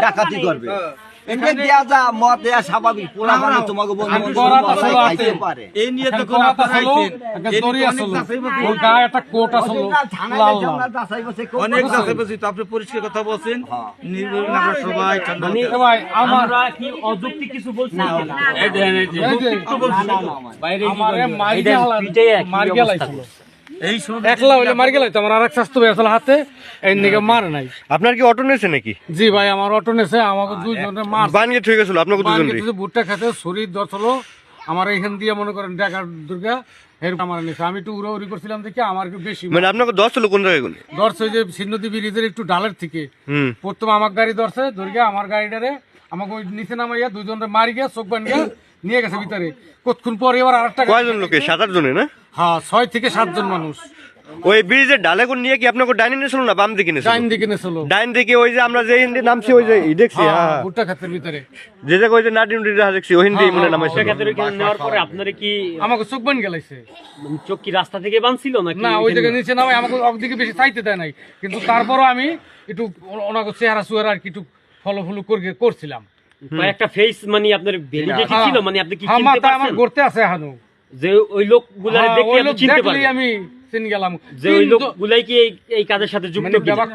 ডাকাতি করবে স্বাভাবিক তোমাকে এই নিয়ে যখন অনেক আপনি পরিষ্কার কথা বলছেন সবাই আমরা কি অযৌক্তিক কিছু বলছি না আপনার কি অটো নেছে নাকি? জি ভাই, আমার অটো নেছে, আমাকে দুইজনের মার বানিয়ে ঠিক গেছিল আপনাকে দুজন ভুট্টা খেতে শরীর দর্শলো আমার এখান দিয়ে মনে করেন ঢাকার দুর্গা আমার নিছে। আমি একটু উড়ি করছিলাম দেখে আমার একটু বেশি মানে আপনাকে 10 হলো কোন জায়গায় গুলি ধরছে যে সিন্নদী ব্রিজের একটু ডালের থেকে প্রথম আমার গাড়ি ধরছে দুর্গা আমার গাড়িটারে আমাকে ওই নিচে নামাইয়া দুইজনের মারি গিয়ে চোখ বান গিয়ে নিয়ে গেছে ভিতরে। কতক্ষণ পরে এবার আরেকটা কয়জন লোকে 7-8 জনে না? হ্যাঁ 6 থেকে 7 জন মানুষ। ওই ব্রিজের ডালে কোন নিয়ে কি আপনাকে ডাইনে নিয়েছিল না বাম দিকে নিয়েছিল? ডাইন দিকে নিয়েছিল। ডাইন দিকে ওই যে আমরা যে হিন্দি নামছি ওই যে দেখছি হ্যাঁ ভুট্টা খেতের ভিতরে যে জায়গা ওই যে নাডিন রিজা দেখছি ওই হিন্দি মনে নামাইছে। নেওয়ার পরে আপনারা কি আমাকে চোখ বান গেলাইছে? চোখ কি রাস্তা থেকে বানছিল নাকি? না, ওই জায়গায় নিচে নামাই আমাকে একদিকে বেশি চাইতে দেয় নাই, কিন্তু তারপরও আমি একটু ওনাকে চেহারা সুয়ার আর কি একটু ফলো করছিলাম। একটা ফেস মানে আপনার ভ্যালিডিটি ছিল, মানে আপনি কি চিনতে পারছেন? আমার করতে আছে এখনো যে ওই লোকগুলারে দেখে আপনি চিনতে পারলেন আমি চিনে গেলাম যে ওই লোকগুলাই কি এই কাজের সাথে যুক্ত কিনা?